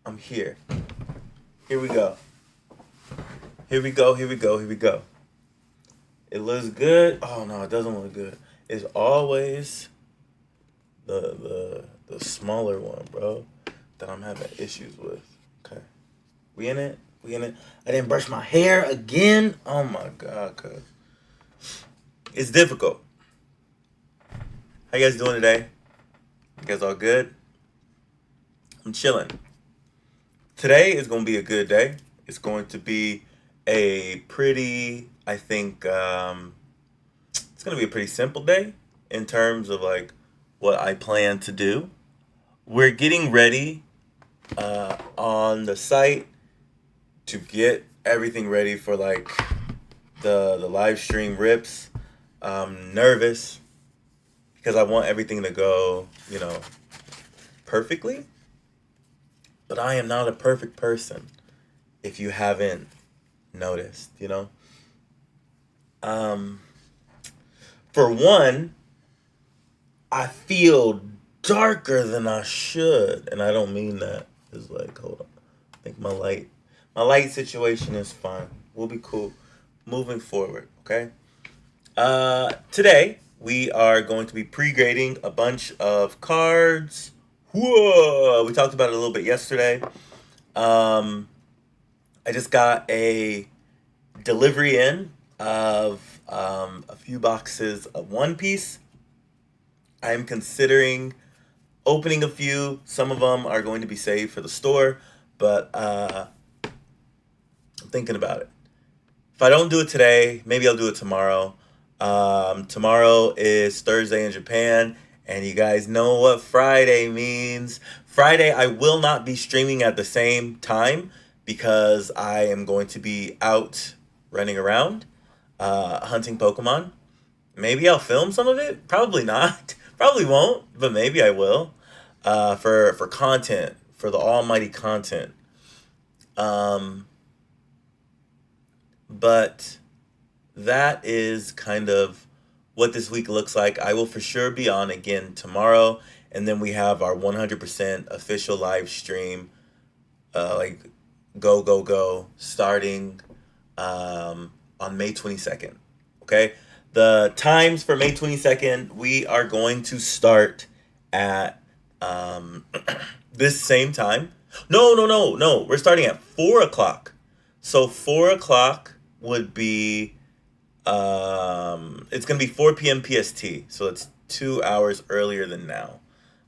I'm here. Here we go. Here we go. Here we go. Here we go. It looks good. Oh no, it doesn't look good. It's always the smaller one, bro, that I'm having issues with. Okay. We in it? We in it? I didn't brush my hair again. Oh my god, cuz. It's difficult. How you guys doing today? You guys all good? I'm chilling. Today is gonna be a good day. It's going to be a pretty, I think, it's gonna be a pretty simple day in terms of like what I plan to do. We're getting ready on the site to get everything ready for like the live stream rips. I'm nervous because I want everything to go, perfectly. But I am not a perfect person if you haven't noticed. Um, for one, I feel darker than I should. And I don't mean that. It's like, hold on. I think my light situation is fine. We'll be cool. Moving forward, okay? Today we are going to be pre-grading a bunch of cards. Whoa! We talked about it a little bit yesterday. Um, I just got a delivery in of a few boxes of One Piece. I am considering opening a few. Some of them are going to be saved for the store, but I'm thinking about it. If I don't do it today, maybe I'll do it tomorrow. Tomorrow is Thursday in Japan, and you guys know what Friday means. Friday, I will not be streaming at the same time because I am going to be out running around, hunting Pokemon. Maybe I'll film some of it. Probably not. Probably won't, but maybe I will. For content, for the almighty content. Um, but that is kind of what this week looks like. I will for sure be on again tomorrow, and then we have our 100% official live stream, like go go go, starting on May 22nd. Okay, the times for May 22nd, we are going to start at um, this same time. No, no, no, no. We're starting at 4 o'clock. So 4 o'clock would be it's gonna be 4 p.m. PST, so it's 2 hours earlier than now.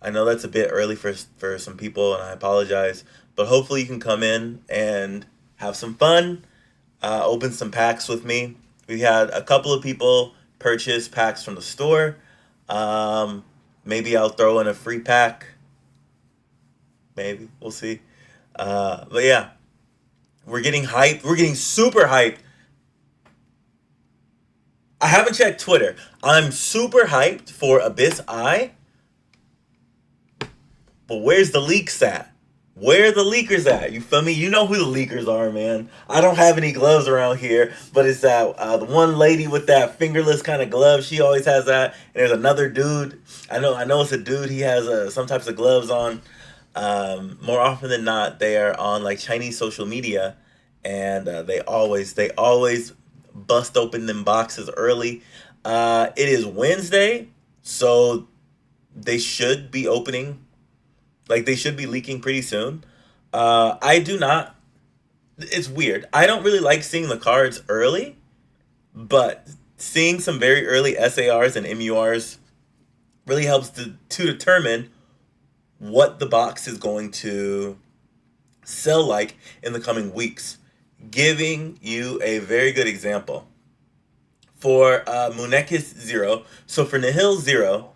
I know that's a bit early for some people, and I apologize. But hopefully you can come in and have some fun, open some packs with me. We had a couple of people purchase packs from the store. Um, Maybe I'll throw in a free pack. Maybe we'll see. But yeah, we're getting hyped. We're getting super hyped. I haven't checked Twitter. I'm super hyped for Abyss Eye, but where's the leaks at? Where are the leakers at? You feel me? You know who the leakers are, man. I don't have any gloves around here, but it's that the one lady with that fingerless kind of glove. She always has that. And there's another dude. I know it's a dude. He has some types of gloves on. More often than not, they are on like Chinese social media, and they always bust open them boxes early. It is Wednesday, so they should be opening. Like they should be leaking pretty soon. I do not. It's weird. I don't really like seeing the cards early, but seeing some very early SARs and MURs really helps to determine what the box is going to sell like in the coming weeks. Giving you a very good example for Munekis Zero. So for Nihil Zero,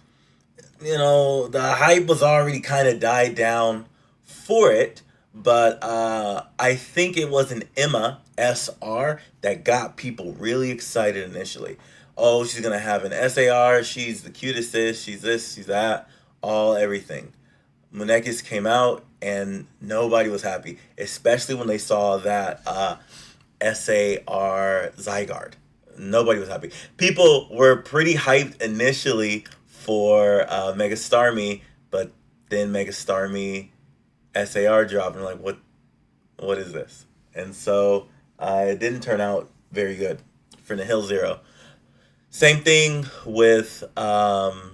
the hype was already kind of died down for it, but I think it was an Emma SR that got people really excited initially. Oh, she's gonna have an SAR. She's the cutest. She's this. She's that. All everything. Munekis came out and nobody was happy, especially when they saw that SAR Zygarde. Nobody was happy. People were pretty hyped initially for Mega Starmie, but then Mega Starmie SAR drop, and I'm like, what is this? And so it didn't turn out very good for Nihil Zero. Same thing with Mega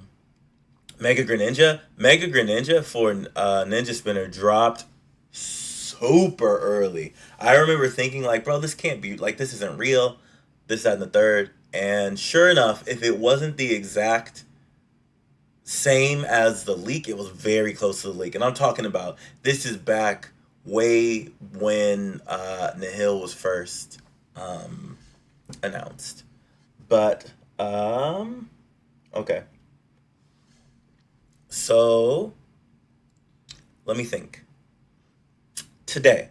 Greninja. Mega Greninja for Ninja Spinner dropped super early. I remember thinking like, bro, this can't be, like, this isn't real. This, that, and the third. And sure enough, if it wasn't the exact same as the leak, it was very close to the leak. And I'm talking about, this is back way when Nihil was first announced. But, okay. So, let me think. Today,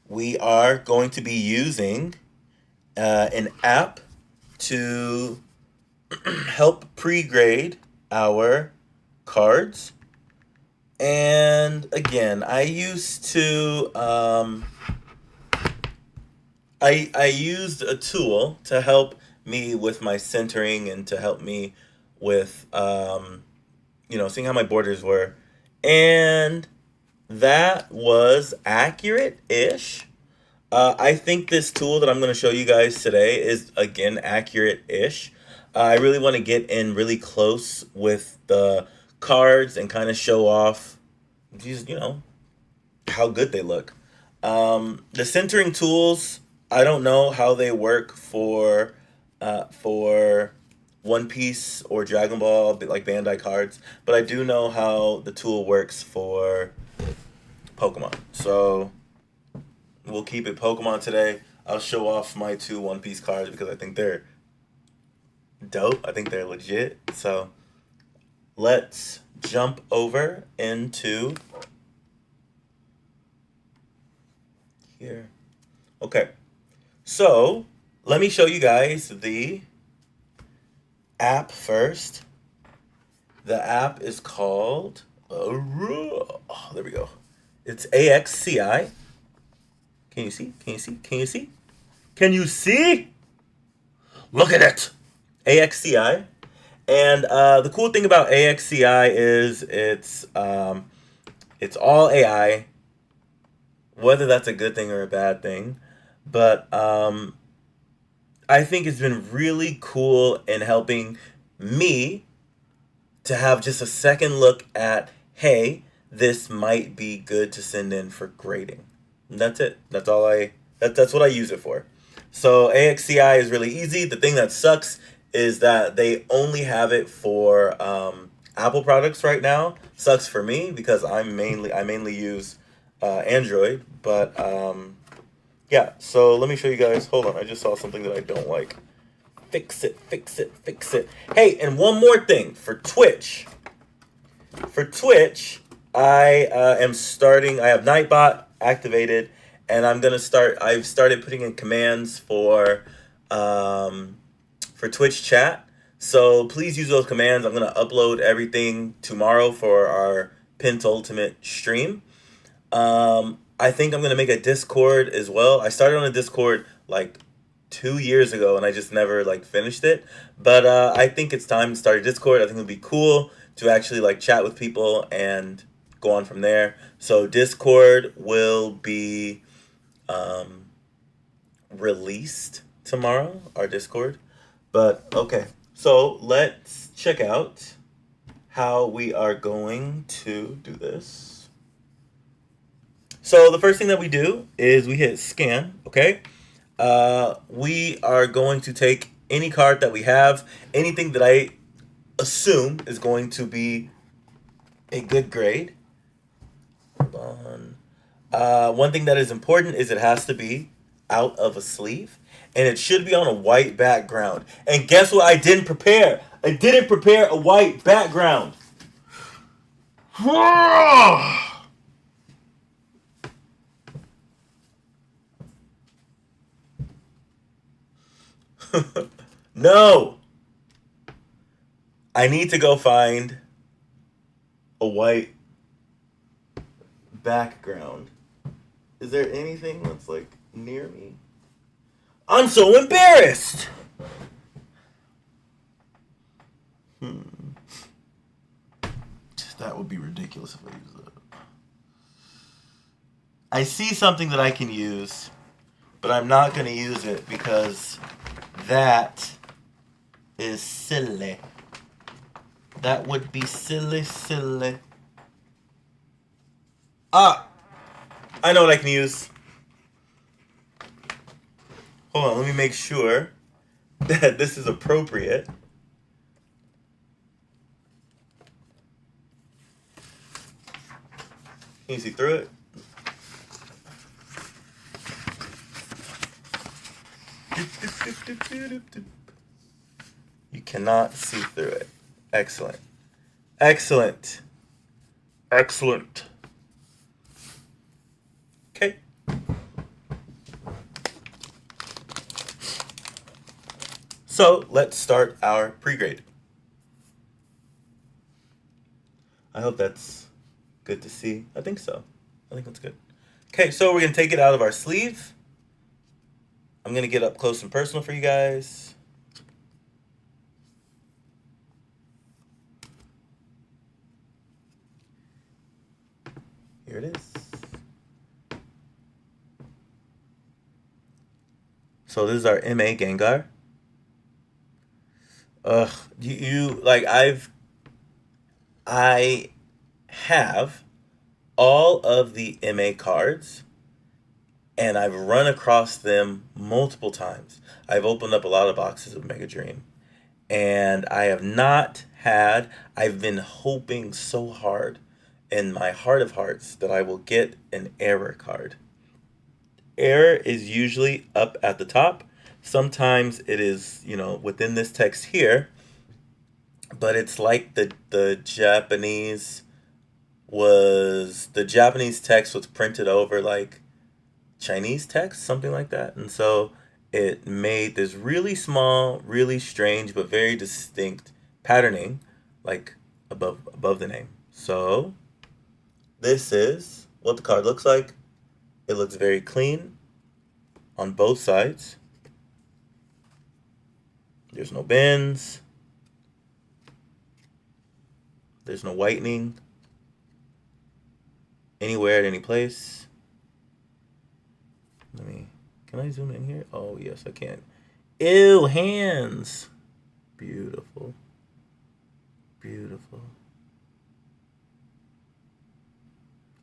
we are going to be using an app to help pre-grade our cards. And again, I used to I used a tool to help me with my centering and to help me with seeing how my borders were, and that was accurate-ish. I think this tool that I'm going to show you guys today is, again, accurate-ish. I really want to get in really close with the cards and kind of show off these, how good they look. The centering tools, I don't know how they work for One Piece or Dragon Ball, like Bandai cards, but I do know how the tool works for Pokemon. So we'll keep it Pokemon today. I'll show off my 2 One Piece cards because I think they're dope. I think they're legit. So let's jump over into here. Okay. So let me show you guys the app first. The app is called, there we go. It's AXCI. Can you see? Can you see? Can you see? Can you see? Look at it. AXCI. And the cool thing about AXCI is it's all AI. Whether that's a good thing or a bad thing, but I think it's been really cool in helping me to have just a second look at, hey, this might be good to send in for grading. And that's it. That's what I use it for. So AXCI is really easy. The thing that sucks is that they only have it for Apple products right now. Sucks for me because I mainly use Android, but yeah. So let me show you guys. Hold on, I just saw something that I don't like. Fix it, fix it, fix it. Hey, and one more thing for Twitch. For Twitch, I am starting. I have Nightbot activated, and I've started putting in commands for Twitch chat. So please use those commands. I'm gonna upload everything tomorrow for our Pentultimate stream. I think I'm gonna make a Discord as well. I started on a Discord like 2 years ago, and I just never finished it. But I think it's time to start a Discord. I think it would be cool to actually chat with people and go on from there. So Discord will be released tomorrow. Our Discord. But okay, so let's check out how we are going to do this. So the first thing that we do is we hit scan, okay? We are going to take any card that we have, anything that I assume is going to be a good grade. Hold on. One thing that is important is it has to be out of a sleeve, and it should be on a white background. And guess what I didn't prepare? I didn't prepare a white background. No. I need to go find a white background. Is there anything that's near me? I'm so embarrassed. That would be ridiculous if I use that. I see something that I can use, but I'm not going to use it because that is silly. That would be silly, silly. Ah! I know what I can use. Hold on, let me make sure that this is appropriate. Can you see through it? You cannot see through it. Excellent. Excellent. Excellent. Okay. So let's start our pre-grade. I hope that's good to see. I think so. I think that's good. Okay, so we're going to take it out of our sleeve. I'm going to get up close and personal for you guys. Here it is. So this is our MA Gengar. Ugh, you like I have all of the MA cards, and I've run across them multiple times. I've opened up a lot of boxes of Mega Dream, and I have not had. I've been hoping so hard in my heart of hearts that I will get an error card. Error is usually up at the top. Sometimes it is, within this text here, but it's like the Japanese text was printed over like Chinese text, something like that. And so it made this really small, really strange, but very distinct patterning, like above the name. So this is what the card looks like. It looks very clean on both sides. There's no bends. There's no whitening anywhere at any place. Can I zoom in here? Oh, yes, I can. Ew, hands. Beautiful. Beautiful.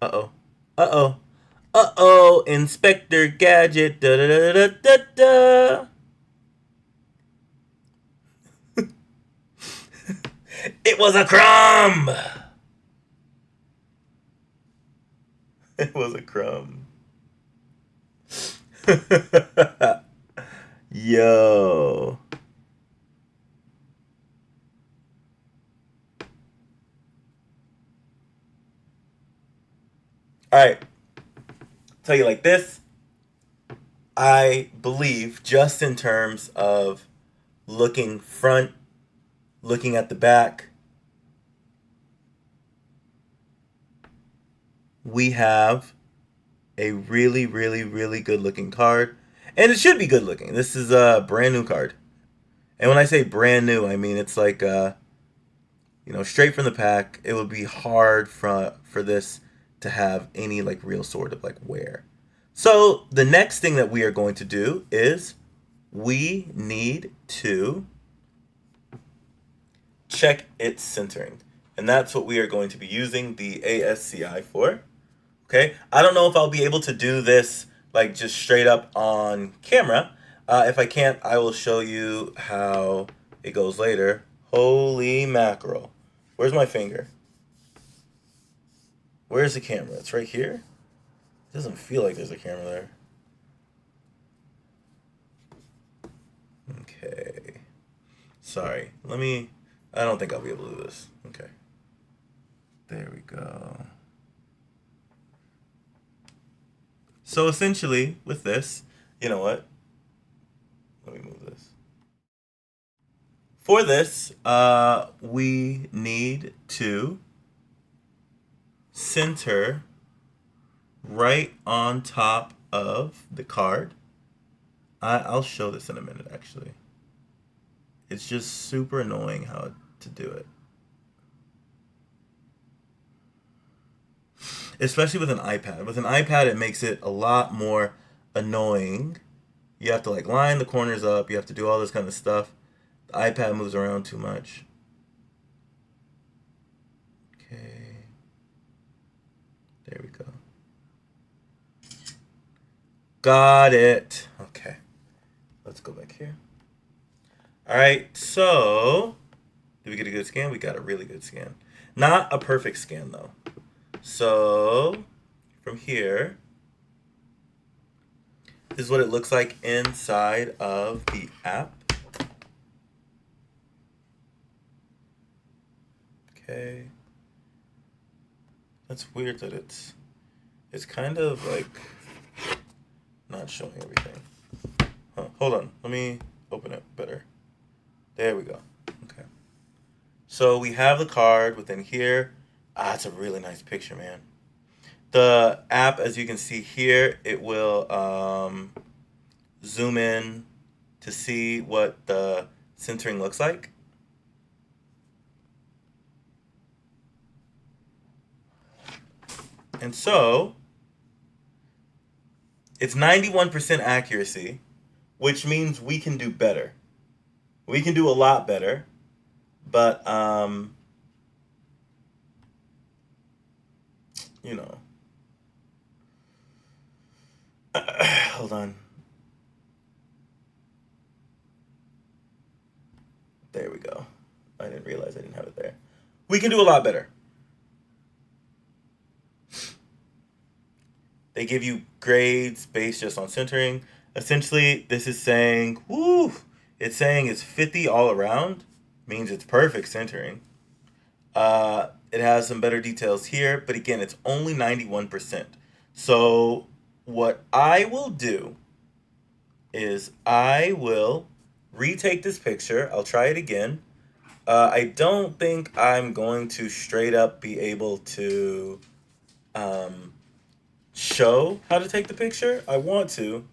Uh-oh. Uh-oh. Uh-oh, Inspector Gadget. Da da da da da da. It was a crumb. It was a crumb. Yo. All right. Tell you like this. I believe just in terms of looking front, looking at the back, we have a really, really, really good looking card. And it should be good looking. This is a brand new card. And when I say brand new, I mean it's like straight from the pack. It would be hard for this to have any like real sort of like wear. So the next thing that we are going to do is we need to check its centering. And that's what we are going to be using the ASCI for. Okay, I don't know if I'll be able to do this like just straight up on camera. If I can't, I will show you how it goes later. Holy mackerel. Where's my finger? Where's the camera? It's right here? It doesn't feel like there's a camera there. Okay. Sorry. I don't think I'll be able to do this. Okay. There we go. So essentially, with this, you know what? Let me move this. For this, we need to center right on top of the card. I'll show this in a minute, actually. It's just super annoying how to do it. especially with an iPad. With an iPad, it makes it a lot more annoying. You have to like line the corners up. You have to do all this kind of stuff. The iPad moves around too much. Okay. There we go. Got it. Okay. Let's go back here. All right. So, did we get a good scan? We got a really good scan. Not a perfect scan, though. So, from here, this is what it looks like inside of the app. Okay. That's weird that it's kind of like not showing everything. Huh, hold on. Let me open it better. There we go. Okay. So we have the card within here. Ah, it's a really nice picture, man. The app, as you can see here, it will zoom in to see what the centering looks like. And so, it's 91% accuracy, which means we can do better. We can do a lot better, but, you know. Hold on. There we go. I didn't realize I didn't have it there. We can do a lot better. They give you grades based just on centering. Essentially, this is saying, whoo, it's saying it's 50 all around, means it's perfect centering. It has some better details here, but again, it's only 91%. So what I will do is I will retake this picture. I'll try it again. I don't think I'm going to straight up be able to show how to take the picture. I want to,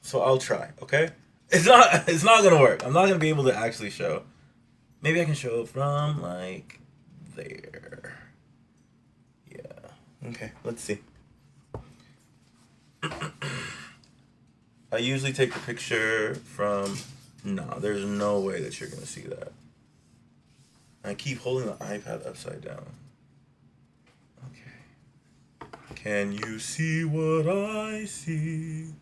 so I'll try. Okay, it's not gonna work. I'm not gonna be able to actually show. Maybe I can show from like there. Yeah. Okay. Let's see. I usually take the picture from. No, there's no way that you're gonna see that. I keep holding the iPad upside down. Can you see what I see?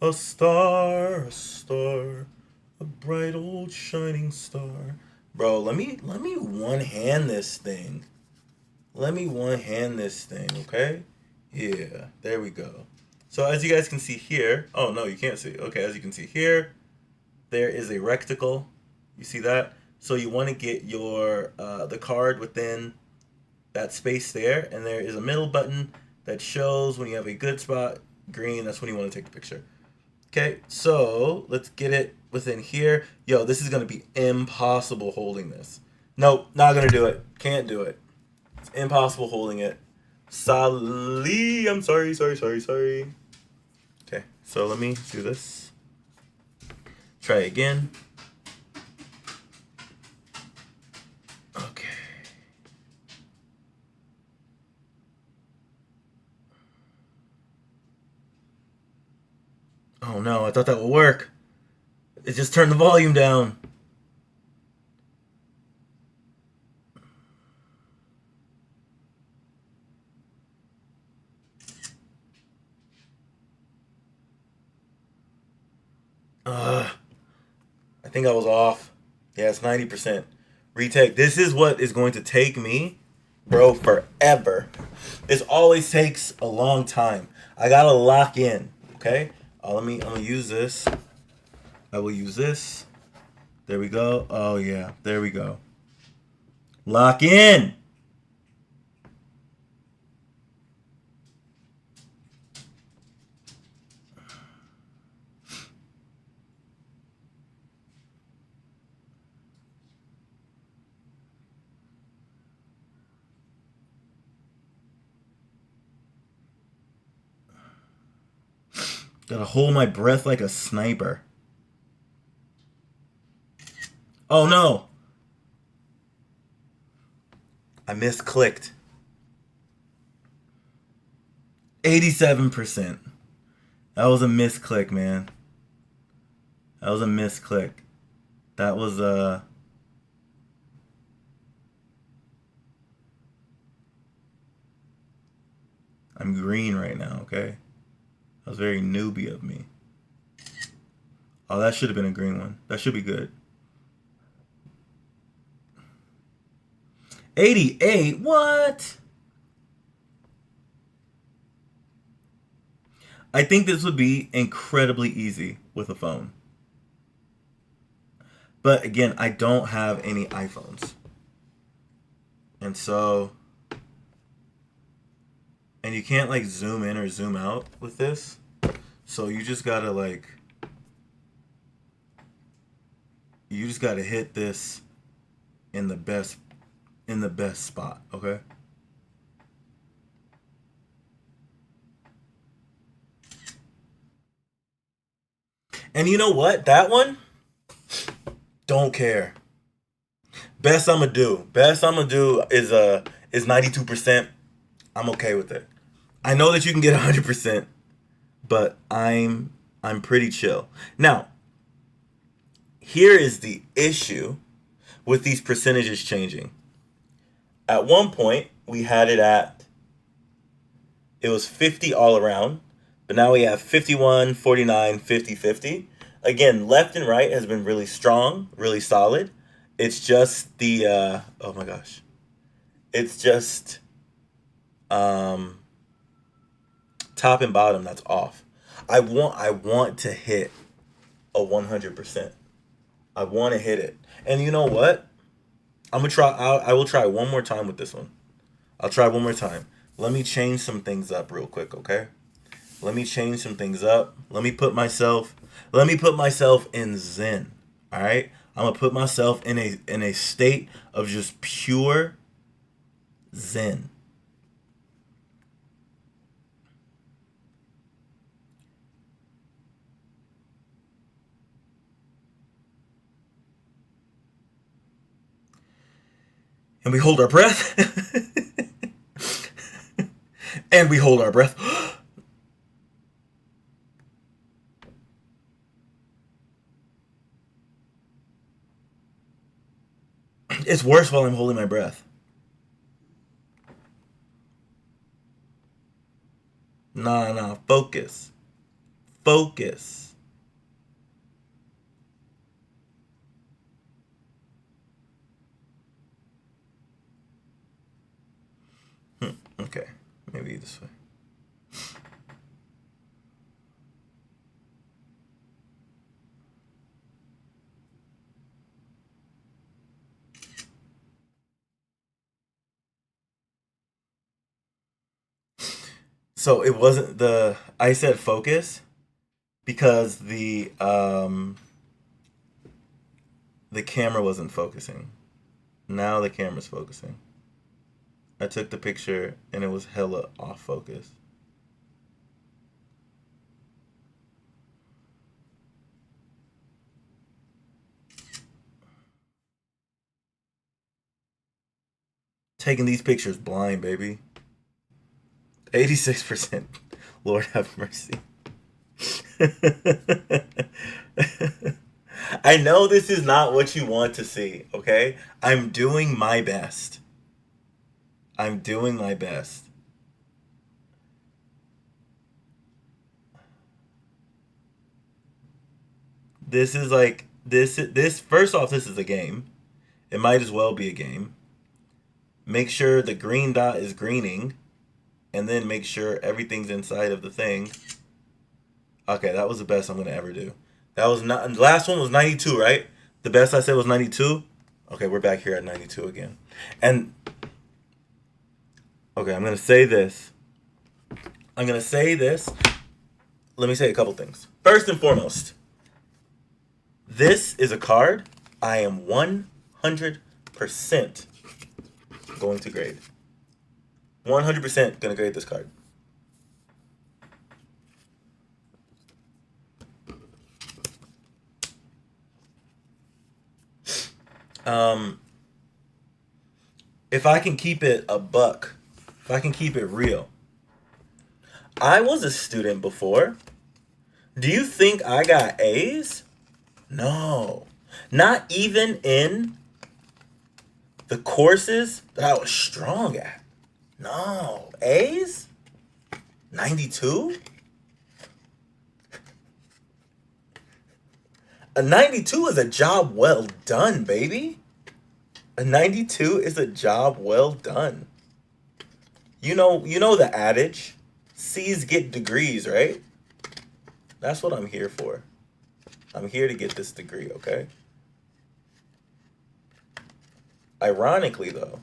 A star, a bright old shining star. Bro, let me one hand this thing. Let me one hand this thing, okay? Yeah, there we go. So as you guys can see here, oh no, you can't see. Okay, as you can see here, there is a rectangle. You see that? So you want to get your the card within that space there, and there is a middle button that shows when you have a good spot, green, that's when you want to take the picture. Okay, so let's get it within here. Yo, this is going to be impossible holding this. Nope, not going to do it. Can't do it. It's impossible holding it. Sorry, I'm sorry. Okay, so let me do this. Try again. Okay. Oh no, I thought that would work. It just turned the volume down. I think I was off. Yeah, it's 90%. Retake. This is what is going to take me, bro, forever. This always takes a long time. I gotta lock in. Okay? I'm gonna use this. I will use this. There we go. Oh yeah, there we go. Lock in. Gotta hold my breath like a sniper. Oh no! I misclicked. 87%. That was a misclick, man. That was a misclick. That was I'm green right now, okay? That was very newbie of me. Oh, that should have been a green one. That should be good. 88? What? I think this would be incredibly easy with a phone. But again, I don't have any iPhones. And so, and you can't like zoom in or zoom out with this. So you just gotta like, you just gotta hit this in the best spot, okay? And you know what? That one, don't care. Best I'm gonna do is 92%. I'm okay with it. I know that you can get 100%, but I'm pretty chill. Now, here is the issue with these percentages changing. At one point, we had it was 50 all around, but now we have 51, 49, 50, 50. Again, left and right has been really strong, really solid. It's just oh my gosh. It's just um, top and bottom that's off. I want to hit a 100%. I want to hit it. And you know what? I'm gonna try. I will try one more time with this one. I'll try one more time. Let me change some things up real quick, okay? Let me change some things up. Let me put myself in Zen. All right? I'm gonna put myself in a state of just pure Zen. And we hold our breath. And we hold our breath. It's worse while I'm holding my breath. Nah, focus. Focus. Okay, maybe this way. So it wasn't I said focus because the camera wasn't focusing. Now the camera's focusing. I took the picture and it was hella off focus. Taking these pictures blind, baby. 86%. Lord have mercy. I know this is not what you want to see, okay? I'm doing my best. I'm doing my best. This is like this first off, this is a game. It might as well be a game. Make sure the green dot is greening and then make sure everything's inside of the thing. Okay, that was the best I'm gonna ever do. That was not last one was 92, right? The best I said was 92. Okay, we're back here at 92 again. And okay, I'm gonna say this. Let me say a couple things. First and foremost, this is a card I am 100% going to grade. 100% gonna grade this card. If I can keep it a buck, if I can keep it real, I was a student before. Do you think I got A's? No. Not even in the courses that I was strong at. No. A's? 92? A 92 is a job well done, baby. A 92 is a job well done. You know the adage, C's get degrees, right? That's what I'm here for. I'm here to get this degree, okay? Ironically, though,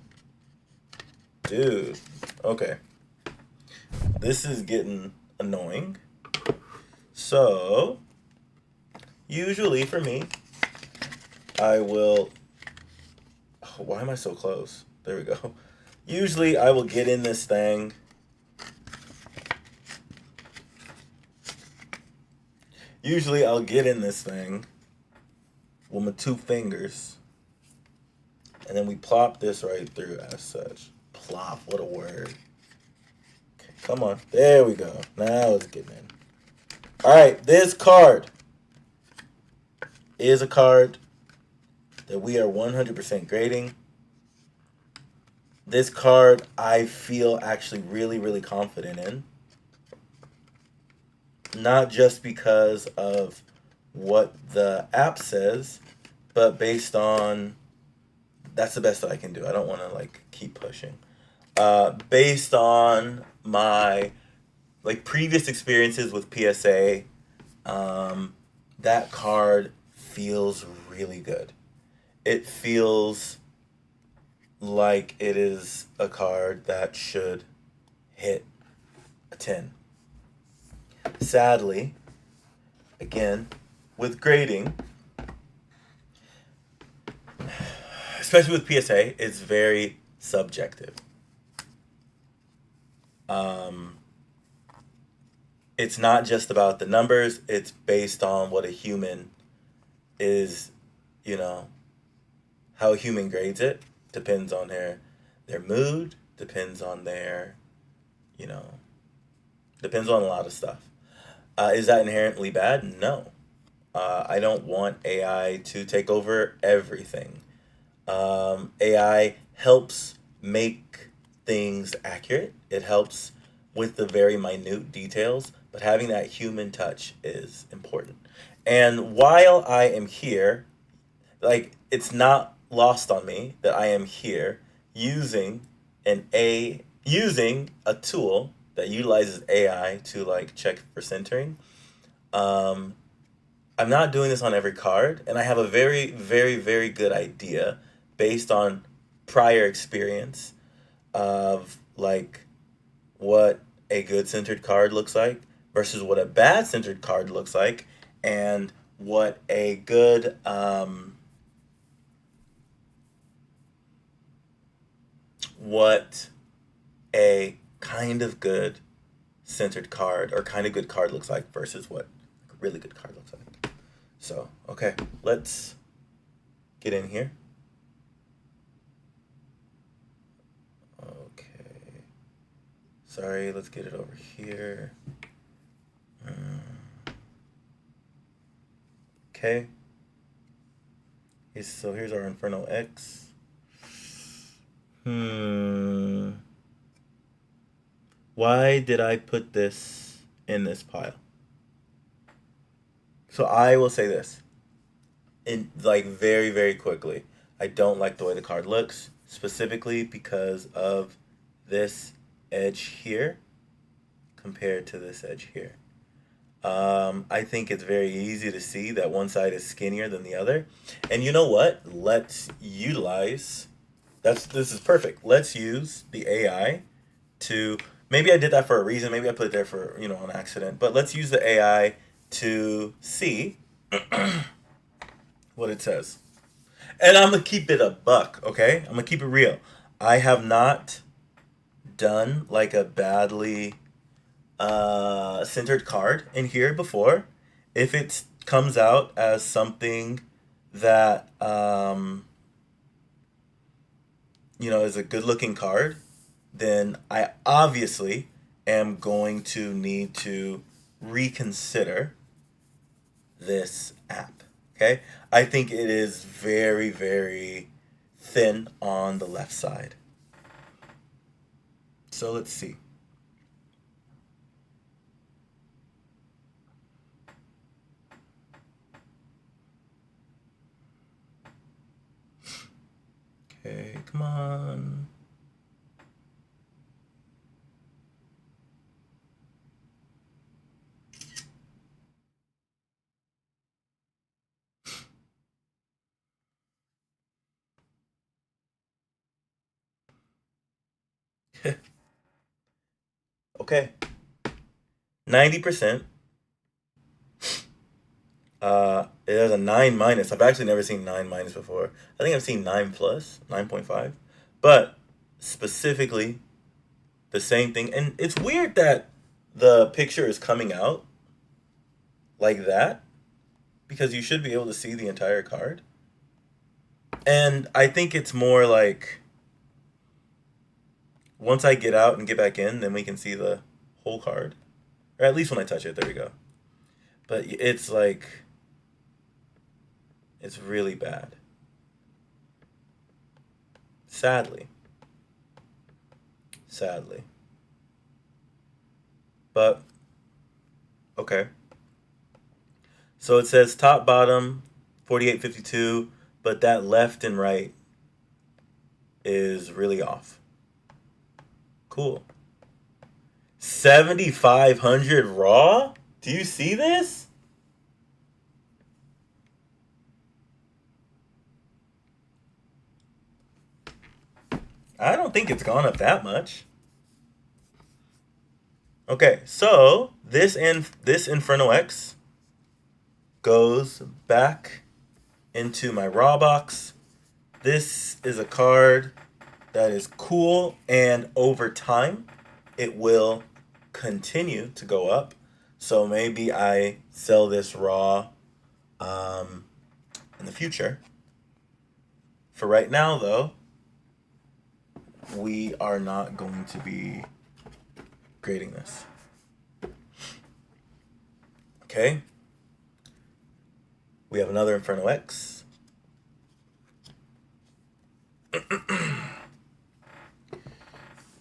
dude, okay, this is getting annoying. So, usually for me, I will. Oh, why am I so close? There we go. Usually, I will get in this thing. Usually, I'll get in this thing with my two fingers. And then we plop this right through as such. Plop, what a word. Okay, come on. There we go. Now it's getting in. Alright, this card is a card that we are 100% grading. This card I feel actually really, really confident in. Not just because of what the app says, but based on, that's the best that I can do. I don't want to like keep pushing. Based on my like previous experiences with PSA, that card feels really good. It feels like it is a card that should hit a 10. Sadly, again, with grading, especially with PSA, it's very subjective. It's not just about the numbers, it's based on what a human is, you know, how a human grades it. Depends on their mood, depends on their, you know, depends on a lot of stuff. Is that inherently bad? No. I don't want AI to take over everything. AI helps make things accurate. It helps with the very minute details, but having that human touch is important. And while I am here, like it's not lost on me that I am here using using a tool that utilizes AI to like check for centering. Um, I'm not doing this on every card, and I have a very, very, very good idea based on prior experience of like what a good centered card looks like versus what a bad centered card looks like, and what a good what a kind of good centered card or kind of good card looks like versus what a really good card looks like. So, okay, let's get in here. Okay. Sorry, let's get it over here. Okay. So here's our Inferno X. Why did I put this in this pile? So I will say this in like very, very quickly. I don't like the way the card looks, specifically because of this edge here compared to this edge here. I think it's very easy to see that one side is skinnier than the other. And you know what? Let's utilize, this is perfect. Let's use the AI to, maybe I did that for a reason. Maybe I put it there for, an accident. But let's use the AI to see what it says. And I'm going to keep it a buck, okay? I'm going to keep it real. I have not done like a badly centered card in here before. If it comes out as something that is a good looking card, then I obviously am going to need to reconsider this app. Okay? I think it is very, very thin on the left side. So let's see. Okay, come on. Okay. 90%. It has a 9 minus. I've actually never seen 9 minus before. I think I've seen 9 plus, 9.5. But specifically, the same thing. And it's weird that the picture is coming out like that because you should be able to see the entire card. And I think it's more like once I get out and get back in, then we can see the whole card. Or at least when I touch it. There we go. But it's like, it's really bad. Sadly. Sadly. But, okay. So it says top, bottom, 4852, but that left and right is really off. Cool. 7,500 raw? Do you see this? I don't think it's gone up that much. Okay, so this Inferno X goes back into my raw box. This is a card that is cool, and over time, it will continue to go up. So maybe I sell this raw in the future. For right now, though, we are not going to be grading this. Okay. We have another Inferno X. Let's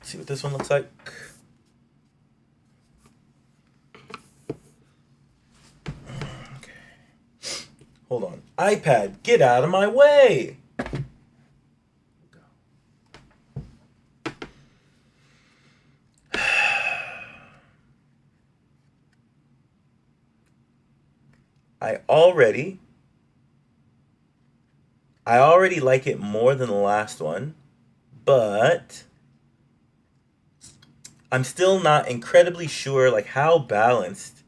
see what this one looks like. Okay. Hold on. iPad, get out of my way! I already like it more than the last one, but I'm still not incredibly sure like how balanced.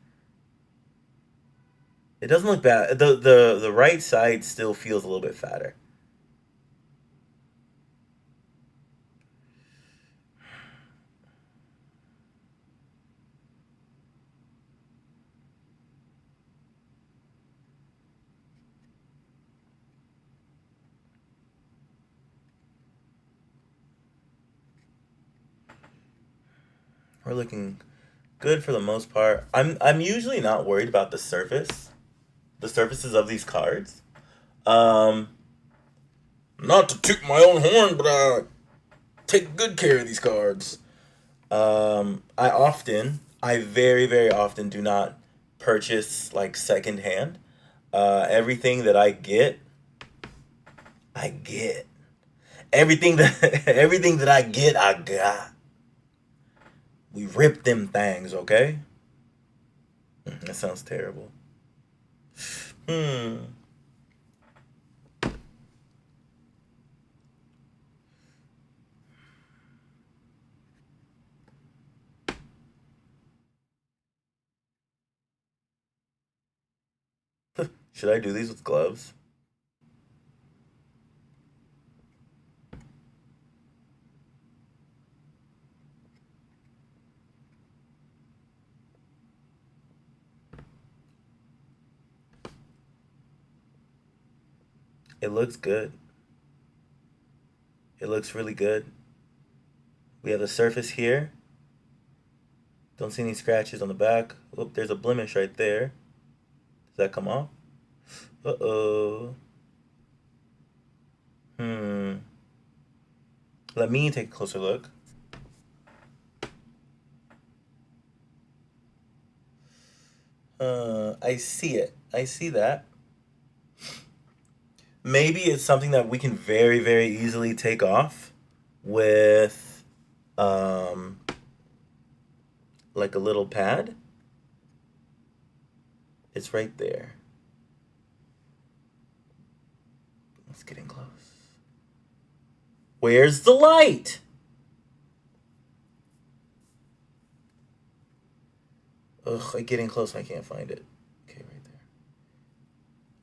It doesn't look bad. The right side still feels a little bit fatter. We're looking good for the most part. I'm usually not worried about the surfaces of these cards. Um, Not to toot my own horn, but I take good care of these cards. I very, very often do not purchase like secondhand. Everything that I get. Everything that everything that I get, I got. We rip them things, okay? That sounds terrible. Hmm. Should I do these with gloves? It looks good. It looks really good. We have the surface here. Don't see any scratches on the back. Oop, there's a blemish right there. Does that come off? Uh-oh. Hmm. Let me take a closer look. I see it. I see that. Maybe it's something that we can very, very easily take off with um like a little pad. It's right there. It's getting close. Where's the light? Ugh, I'm getting close. I can't find it. Okay, right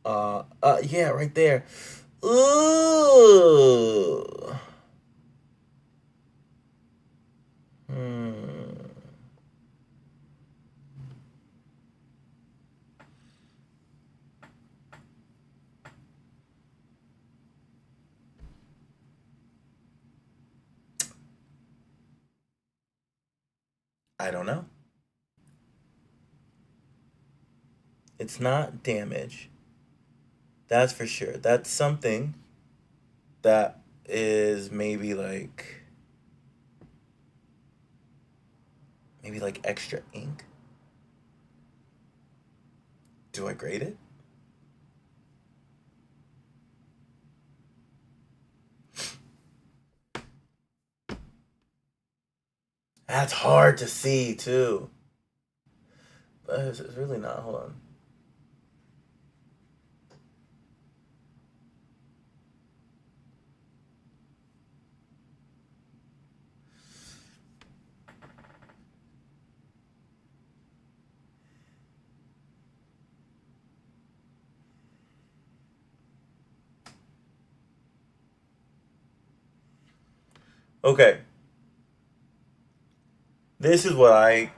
there. Yeah, right there. Ooh. Hmm. I don't know. It's not damage. That's for sure. That's something that is maybe like extra ink. Do I grade it? That's hard to see too. But it's really not. Hold on. Okay. This is what I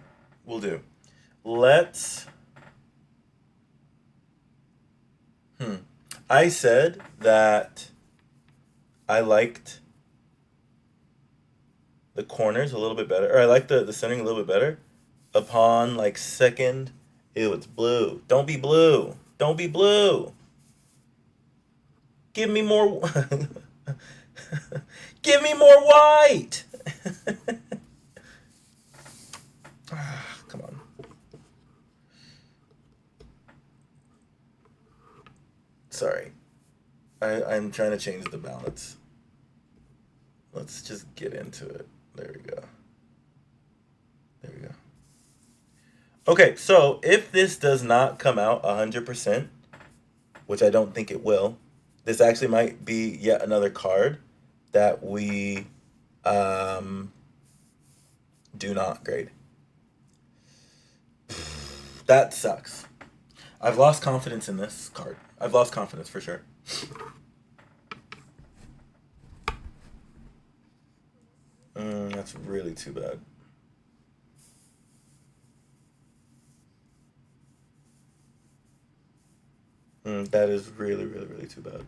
will do. Let's. Hmm. I said that I liked the corners a little bit better, or I liked the centering a little bit better. Upon like second, ew, it's blue. Don't be blue. Don't be blue. Give me more. Give me more white. Come on. Sorry. I'm trying to change the balance. Let's just get into it. There we go. There we go. Okay, so if this does not come out 100%, which I don't think it will, this actually might be yet another card that we um, do not grade. That sucks. I've lost confidence in this card. I've lost confidence for sure. That's really too bad. That is really, really, really too bad.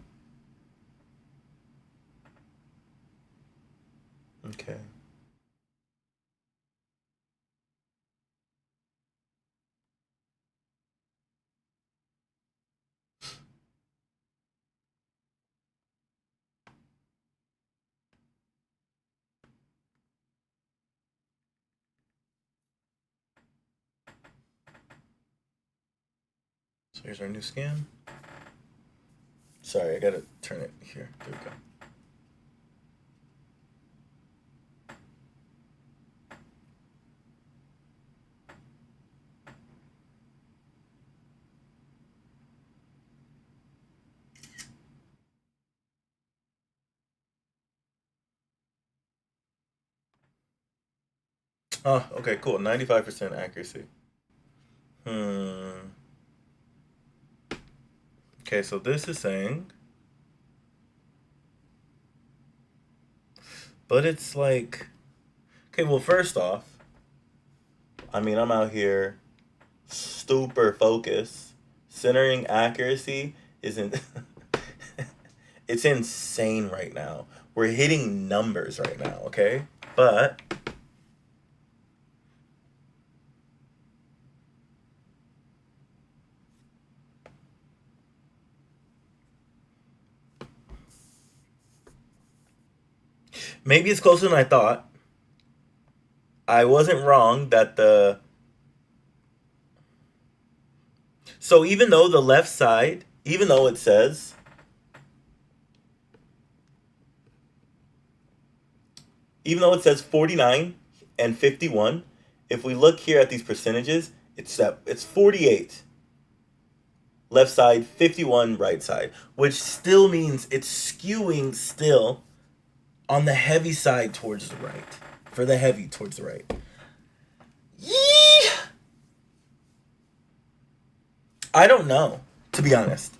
Okay. So here's our new scan. Sorry, I gotta turn it here. There we go. Oh, okay, cool. 95% accuracy. Hmm. Okay, so this is saying, but it's like, okay, well, first off, I mean, I'm out here super focused. Centering accuracy isn't, it's insane right now. We're hitting numbers right now, okay? But Maybe it's closer than I thought. I wasn't wrong that the so even though the left side, even though it says even though it says 49 and 51, if we look here at these percentages, it's 48 left side, 51 right side, which still means it's skewing still on the heavy side towards the right. For the heavy towards the right. Yee! I don't know, to be honest.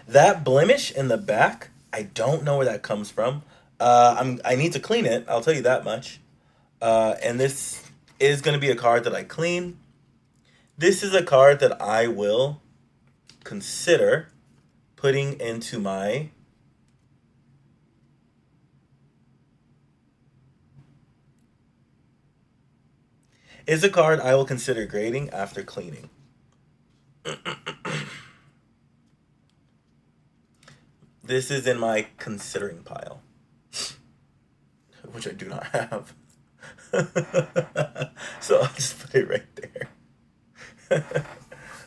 That blemish in the back, I don't know where that comes from. I need to clean it, I'll tell you that much. And this is going to be a card that I clean. This is a card that I will consider putting into my is a card I will consider grading after cleaning. This is in my considering pile, which I do not have. So I'll just put it right there.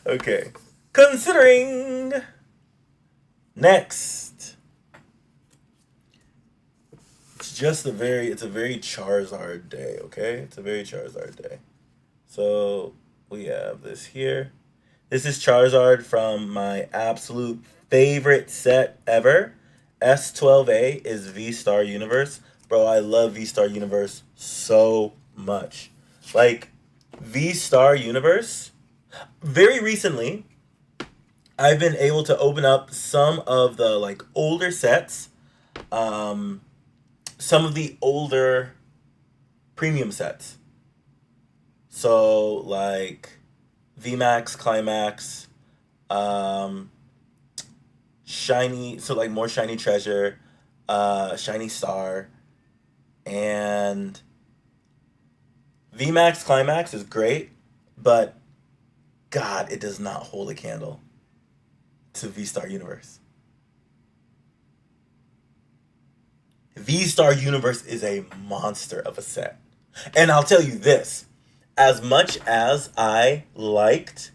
Okay. Considering. Next. It's a very Charizard day, okay? It's a very Charizard day. So we have this here. This is Charizard from my absolute favorite set ever. S12A is V-Star Universe. Bro, I love V-Star Universe so much. Like, V-Star Universe, very recently, I've been able to open up some of the, like, older sets. Some of the older premium sets. So, like, VMAX, Climax, Shiny, so like more Shiny Treasure, Shiny Star, and VMAX Climax is great, but God, it does not hold a candle to V-Star Universe. V-Star Universe is a monster of a set. And I'll tell you this, as much as I liked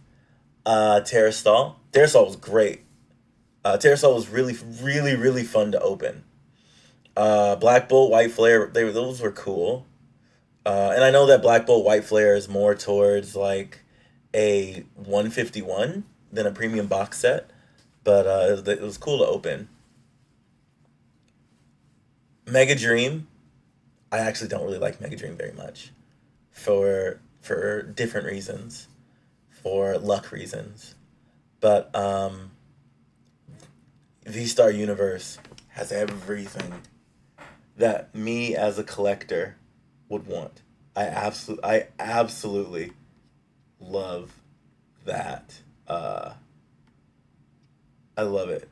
Terrastal was great. Terrastal was really, really, really fun to open. Black Bolt, White Flare, those were cool. And I know that Black Bolt, White Flare is more towards like a 151 than a premium box set, but it was cool to open. Mega Dream, I actually don't really like Mega Dream very much, for different reasons, for luck reasons, but V-Star Universe has everything that me as a collector would want. I absolutely love that. I love it.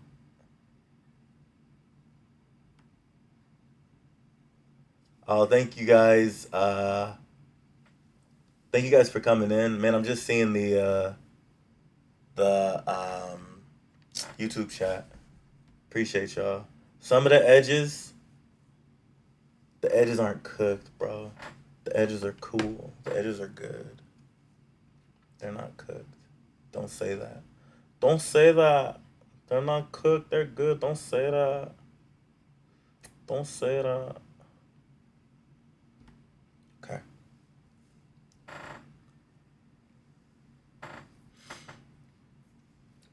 Oh, thank you guys. Thank you guys for coming in. Man, I'm just seeing the YouTube chat. Appreciate y'all. Some of the edges aren't cooked, bro. The edges are cool. The edges are good. They're not cooked. Don't say that. Don't say that. They're not cooked. They're good. Don't say that. Don't say that. Okay.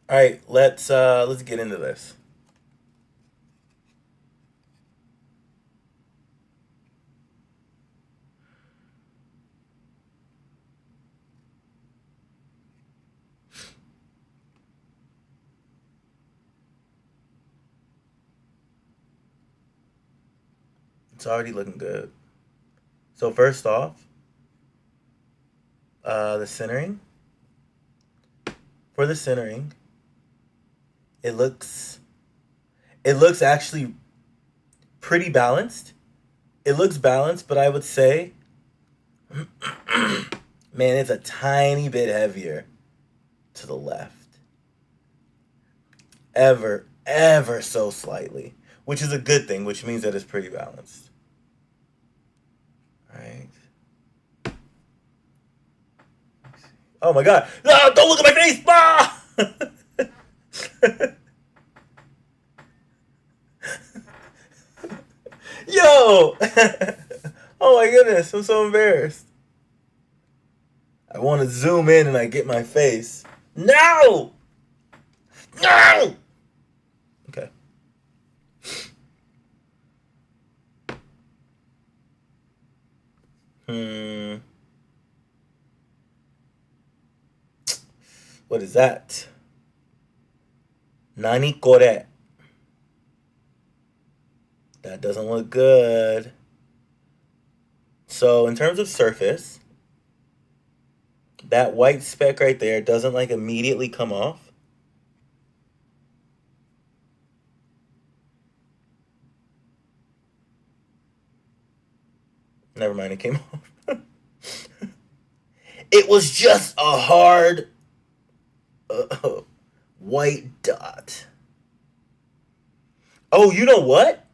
All right. Let's get into this. It's already looking good. So first off, the centering. For the centering, it looks actually pretty balanced. It looks balanced, but I would say, man, it's a tiny bit heavier to the left. Ever so slightly, which is a good thing, which means that it's pretty balanced. Oh my god. No, don't look at my face! Ah! Yo! Oh my goodness, I'm so embarrassed. I want to zoom in and I get my face. No! No! Okay. Hmm. What is that? Nani kore? That doesn't look good. So in terms of surface, that white speck right there doesn't like immediately come off. Never mind, it came off. It was just a hard white dot. Oh, you know what?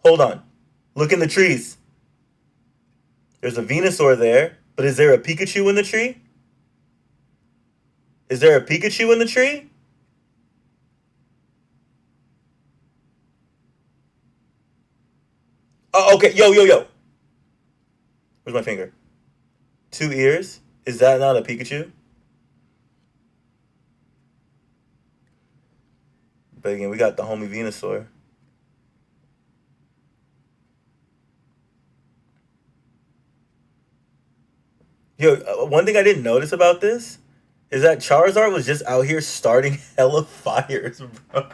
Hold on. Look in the trees. There's a Venusaur there, but is there a Pikachu in the tree? Is there a Pikachu in the tree? Oh, okay. Yo, yo, yo. Where's my finger? 2 ears? Is that not a Pikachu? But again, we got the homie Venusaur. Yo, one thing I didn't notice about this is that Charizard was just out here starting hella fires, bro.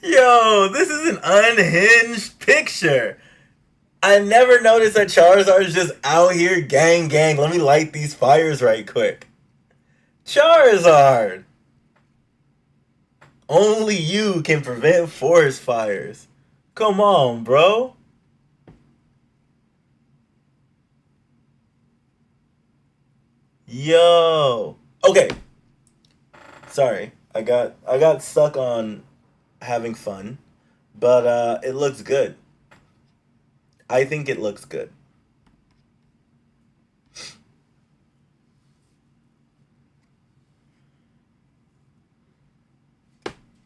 Yo, this is an unhinged picture. I never noticed that Charizard is just out here gang gang. Let me light these fires right quick. Charizard! Only you can prevent forest fires. Come on, bro. Yo. Okay. Sorry. I got stuck on having fun, but it looks good. I think it looks good.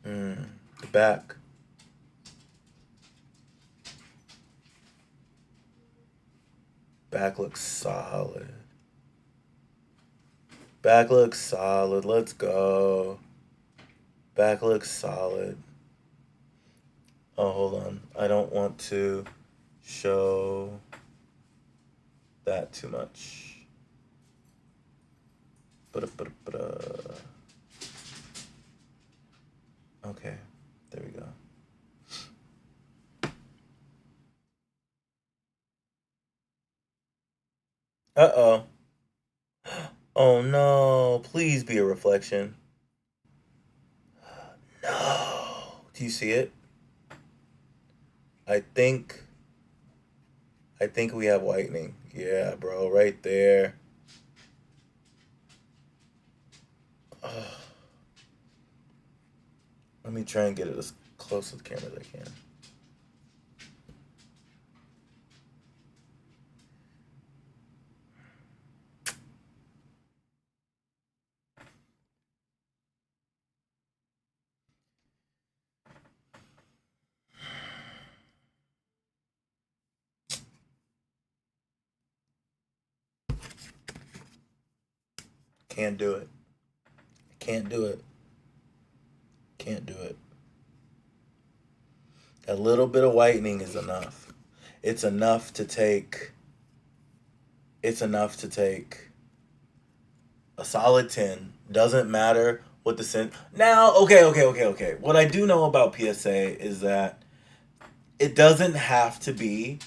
The back. Back looks solid. Back looks solid. Let's go. Back looks solid. Oh, hold on. I don't want to show that too much. Okay, there we go. Uh-oh. Oh no, please be a reflection. No. Do you see it? I think I think we have whitening. Yeah, bro, right there. Ugh. Let me try and get it as close to the camera as I can. Can't do it. Can't do it. Can't do it. A little bit of whitening is enough. It's enough to take it's enough to take a solid 10. Doesn't matter what the sin. Now, okay. What I do know about PSA is that it doesn't have to be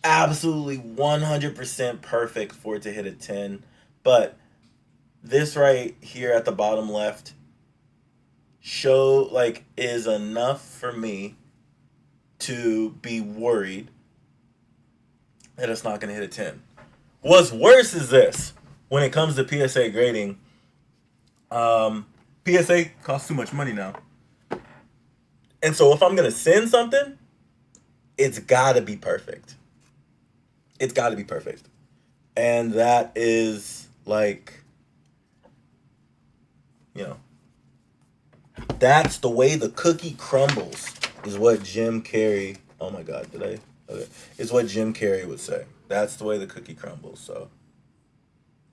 absolutely 100% perfect for it to hit a 10, but this right here at the bottom left show like is enough for me to be worried that it's not going to hit a 10. What's worse is this. When it comes to PSA grading, PSA costs too much money now. And so if I'm going to send something, it's got to be perfect. It's got to be perfect. And that is Like, you know, that's the way the cookie crumbles, is what Jim Carrey. Oh my God, did I? Okay, is what Jim Carrey would say. That's the way the cookie crumbles. So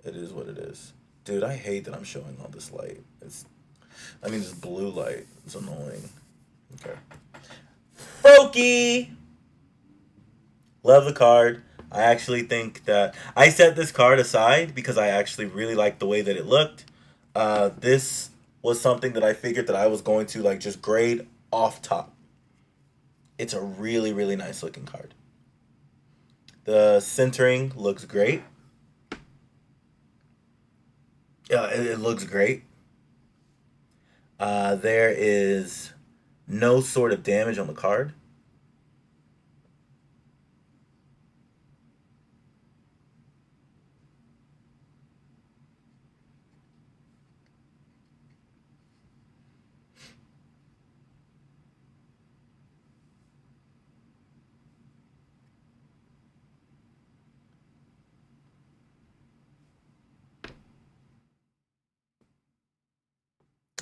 it is what it is. Dude, I hate that I'm showing all this light. This blue light. It's annoying. Okay. Froakie! Love the card. I actually think that I set this card aside because I actually really liked the way that it looked. This was something that I figured that I was going to like just grade off top. It's a really, really nice looking card. The centering looks great. Yeah, it looks great. There is no sort of damage on the card.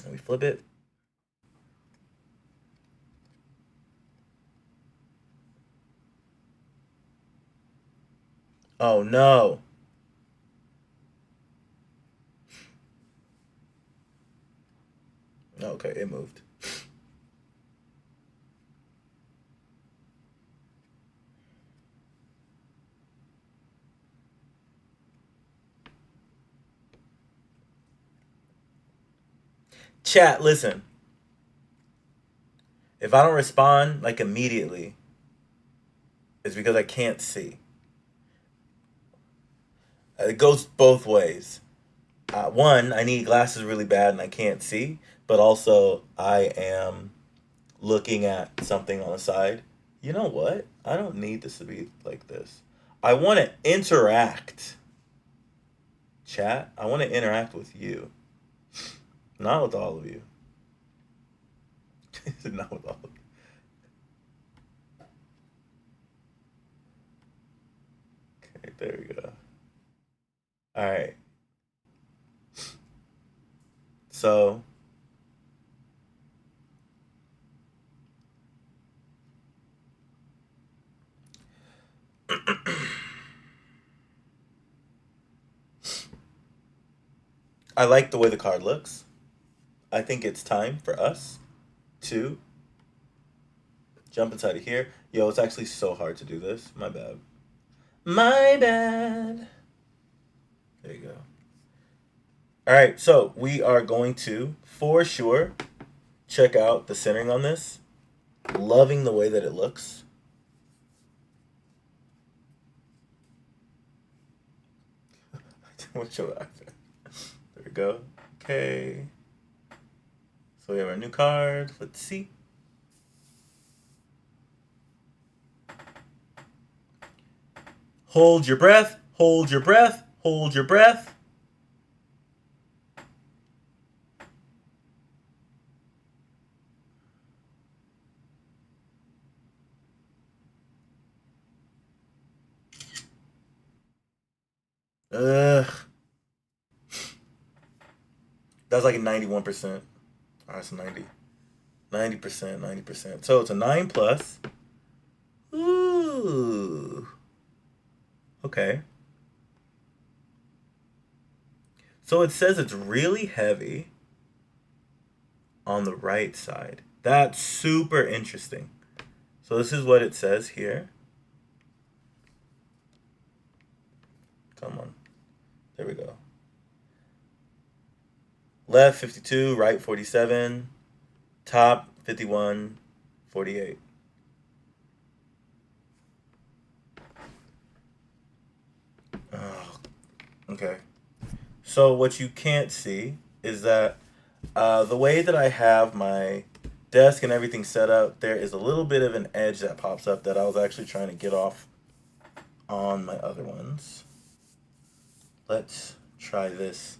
And we flip it. Oh no. Okay, it moved. Chat, listen. If I don't respond like immediately, it's because I can't see. It goes both ways. One, I need glasses really bad and I can't see, but also I am looking at something on the side. You know what? I don't need this to be like this. I want to interact. Chat, I want to interact with you, not with all of you. Not with all of you. Okay, there we go. All right. So, I like the way the card looks. I think it's time for us to jump inside of here. Yo, it's actually so hard to do this. My bad. My bad. There you go. All right, so we are going to, for sure, check out the centering on this. Loving the way that it looks. What should I? There we go. Okay. So we have our new card. Let's see. Hold your breath. Hold your breath. Hold your breath. Ugh. That's like a 91%. Oh, that's 90. 90%, 90%. So it's a 9 plus. Ooh. Okay. So it says it's really heavy on the right side. That's super interesting. So this is what it says here. Come on. There we go. Left 52, right 47, top 51, 48. Oh, okay. So what you can't see is that the way that I have my desk and everything set up, there is a little bit of an edge that pops up that I was actually trying to get off on my other ones. Let's try this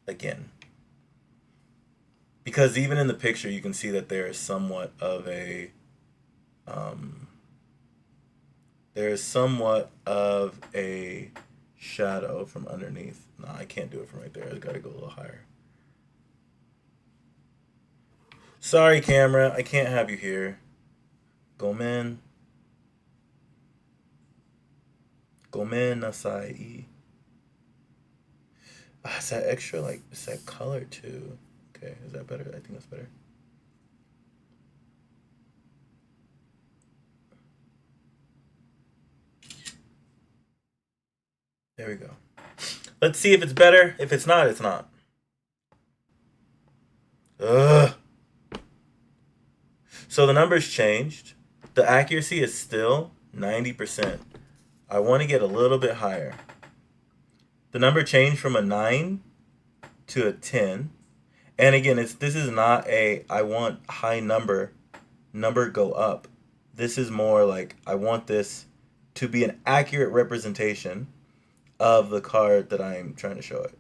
again. Because even in the picture, you can see that there is somewhat of a there is somewhat of a shadow from underneath. No, I can't do it from right there. I gotta go a little higher. Sorry, camera. I can't have you here. Gomen. Gomen nasai. Ah, it's that extra, like, it's that color too. Okay, is that better? I think that's better. There we go. Let's see if it's better. If it's not, it's not. Ugh. So the numbers changed. The accuracy is still 90%. I want to get a little bit higher. The number changed from a 9 to a 10. And again, this is not a I want high number go up. This is more like I want this to be an accurate representation of the card that I'm trying to show it.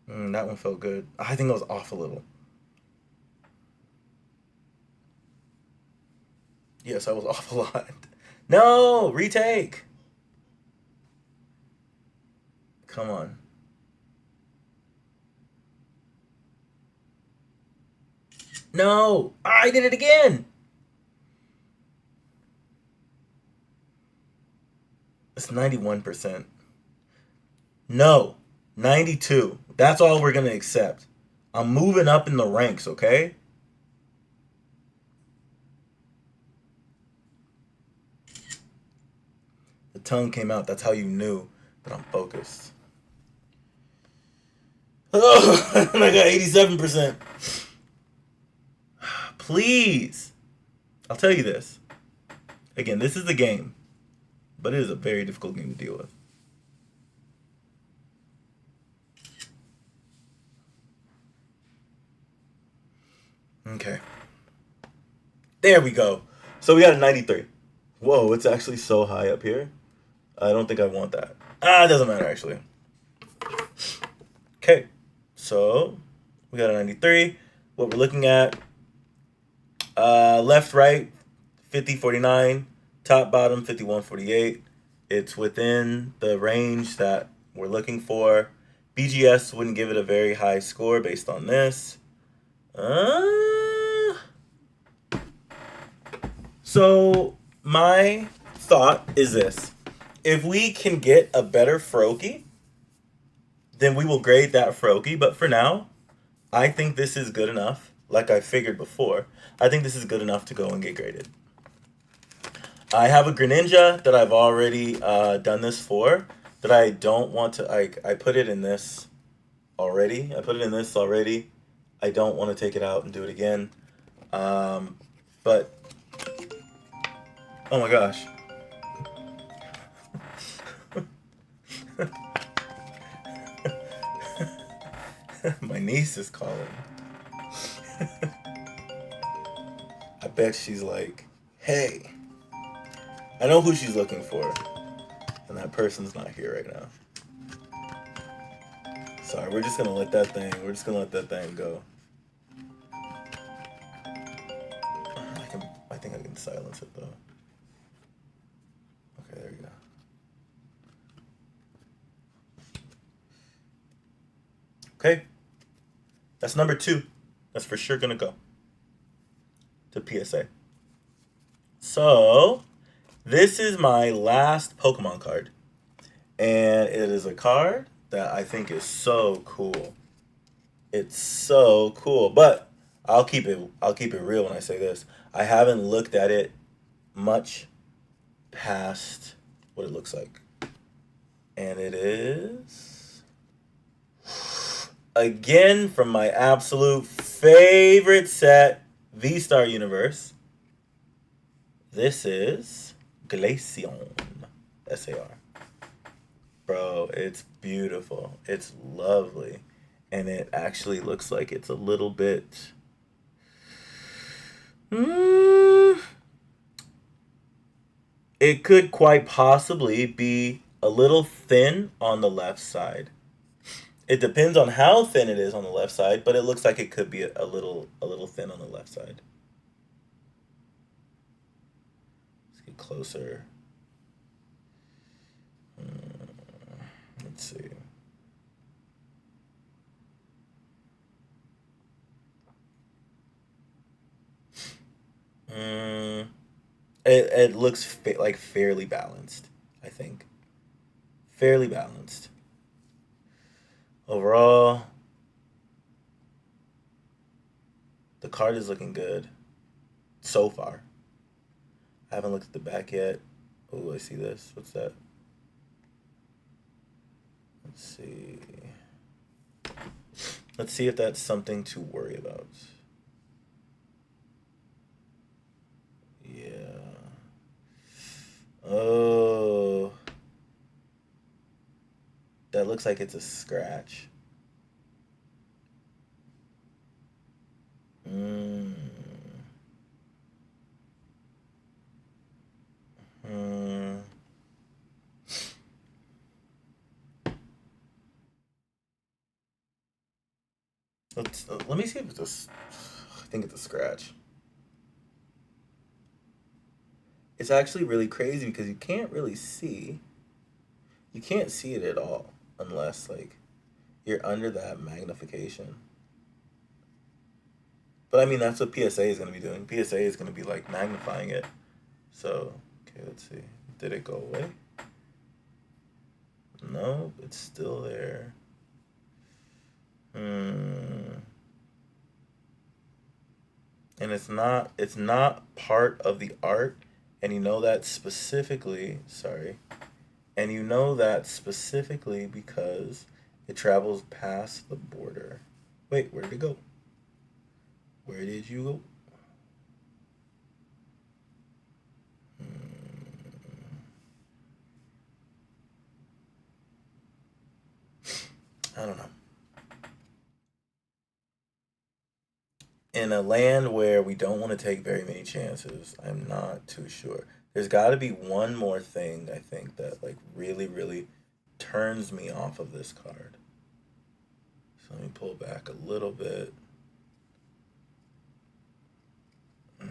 That one felt good. I think it was off a little. Yes, I was off a lot. No, retake. Come on. No, I did it again. It's 91%. No, 92. That's all we're going to accept. I'm moving up in the ranks, okay? The tongue came out. That's how you knew that I'm focused. Oh, and I got 87%. Please. I'll tell you this. Again, this is the game, but it is a very difficult game to deal with. Okay. There we go. So we got a 93. Whoa, it's actually so high up here. I don't think I want that. It doesn't matter, actually. Okay. So we got a 93. What we're looking at, left, right, 50-49. Top, bottom, 51-48. It's within the range that we're looking for. BGS wouldn't give it a very high score based on this. So my thought is this. If we can get a better Froakie, then we will grade that Froakie. But for now, I think this is good enough. Like I figured before, I think this is good enough to go and get graded. I have a Greninja that I've already done this for, that I don't want to, I put it in this already. I don't want to take it out and do it again. But, oh my gosh. My niece is calling. I bet she's like, hey. I know who she's looking for. And that person's not here right now. Sorry, we're just gonna let that thing go. I think I can silence it though. Okay, there you go. Okay. That's number 2. That's for sure gonna go to PSA. So, this is my last Pokemon card. And it is a card that I think is so cool. It's so cool. But I'll keep it real when I say this. I haven't looked at it much past what it looks like. And it is, again, from my absolute favorite set, V-Star Universe. This is Glaceon. S-A-R. Bro, it's beautiful. It's lovely. And it actually looks like it's a little bit... It could quite possibly be a little thin on the left side. It depends on how thin it is on the left side, but it looks like it could be a little thin on the left side. get closer. Let's see. Mm, it looks like fairly balanced, I think. Fairly balanced. Overall, the card is looking good so far. I haven't looked at the back yet. Oh, I see this. What's that? Let's see. Let's see if that's something to worry about. Yeah. Oh, that looks like it's a scratch. Mm. Mm. Let me see if it's a. I think it's a scratch. It's actually really crazy because you can't really see. You can't see it at all unless like you're under that magnification. But I mean that's what PSA is going to be doing. PSA is going to be like magnifying it. So okay, let's see. Did it go away? No, it's still there. Hmm. And it's not part of the art, and you know that specifically. Sorry, and you know that specifically because it travels past the border. Wait, where did it go? Where did you go? Hmm, I don't know. In a land where we don't want to take very many chances, I'm not too sure. There's got to be one more thing I think that like really really turns me off of this card. So let me pull back a little bit. Okay.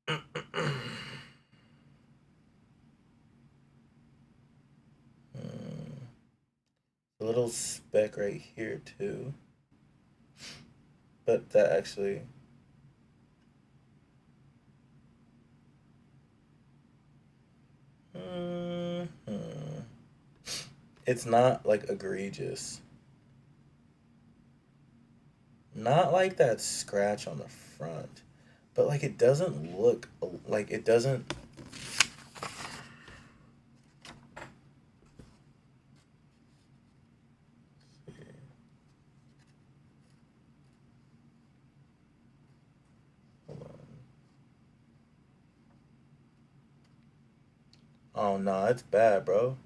Hmm. A little speck right here too, but that actually, hmm, it's not like egregious. Not like that scratch on the front, but like it doesn't look like it doesn't. Hold on. Oh no, it's bad, bro.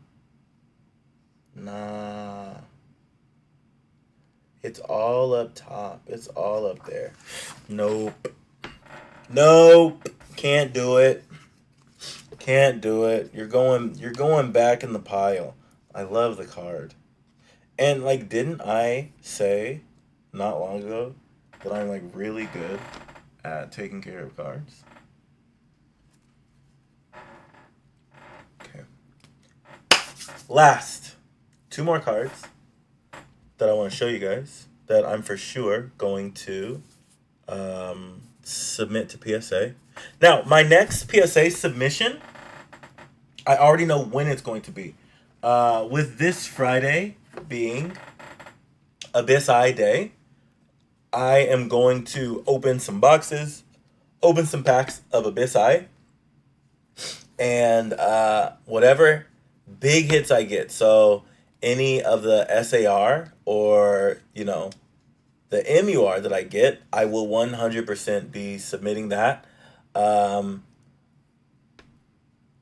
Nah, it's all up top. It's all up there. Nope. Nope. Can't do it. Can't do it. You're going back in the pile. I love the card. And like didn't I say not long ago that I'm like really good at taking care of cards? Okay. Last, two more cards that I want to show you guys that I'm for sure going to submit to PSA. Now, my next PSA submission, I already know when it's going to be. With this Friday being Abyss Eye Day, I am going to open some boxes, open some packs of Abyss Eye, and whatever big hits I get. So any of the SAR or the MUR that I get, I will 100% be submitting that. Um,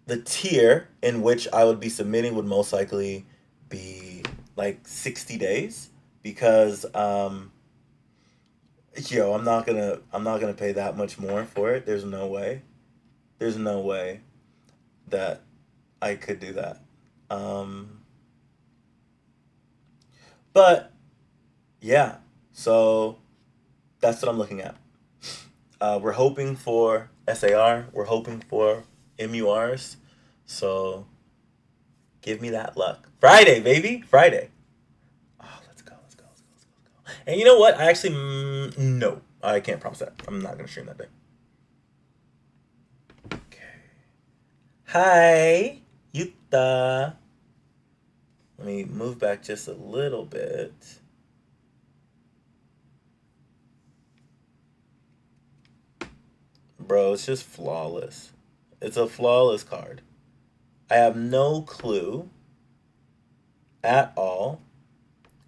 the tier in which I would be submitting would most likely be like 60 days because I'm not gonna pay that much more for it. There's no way. There's no way. that I could do that. Um, but yeah, so that's what I'm looking at. We're hoping for SAR. We're hoping for MURs. So give me that luck. Friday, baby. Friday. Oh, let's go. Let's go. Let's go. Let's go. Let's go. And you know what? I actually, no. I can't promise that. I'm not going to stream that day. Okay. Hi, Yuta. Let me move back just a little bit. Bro, it's just flawless. It's a flawless card. I have no clue at all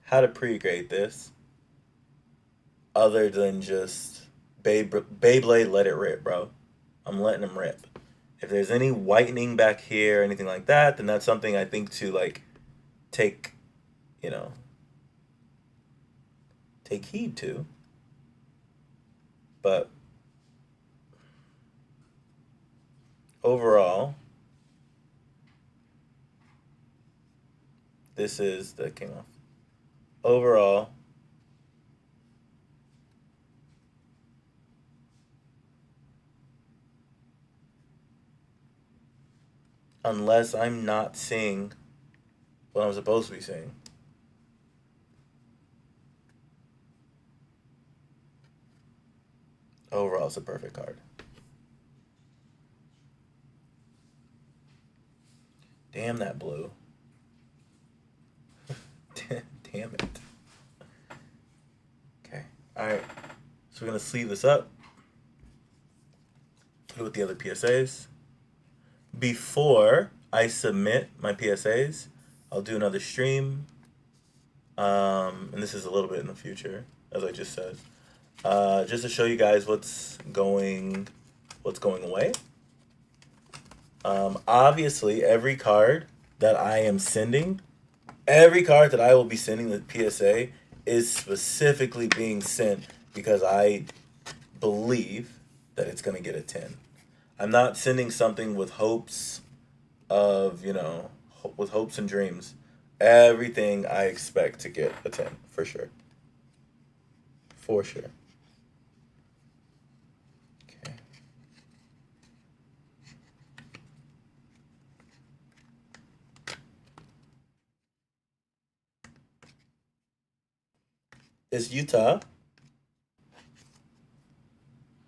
how to pre-grade this other than just Beyblade let it rip, bro. I'm letting him rip. If there's any whitening back here or anything like that, then that's something I think to like take, you know, take heed to. But overall, this is that came off. Overall, unless I'm not seeing what I'm supposed to be seeing. Overall, it's a perfect card. Damn that blue. Damn it. Okay. Alright. So we're going to sleeve this up. Put it with the other PSAs. Before I submit my PSAs, I'll do another stream. And this is a little bit in the future, as I just said. Just to show you guys what's going away. Obviously, every card that I am sending, every card that I will be sending the PSA is specifically being sent because I believe that it's going to get a 10. I'm not sending something with hopes of, with hopes and dreams. Everything I expect to get a 10, for sure. For sure. Okay. Is Utah.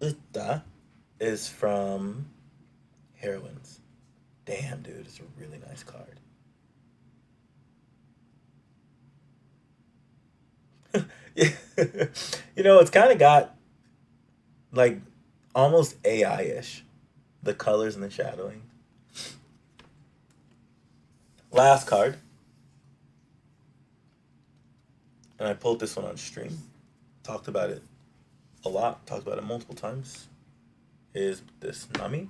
Uta is from Heroines. Damn, dude, it's a really nice card. Yeah. It's kind of got like almost AI ish. The colors and the shadowing. Last card. And I pulled this one on stream. Talked about it a lot. Talked about it multiple times. Is this Nami.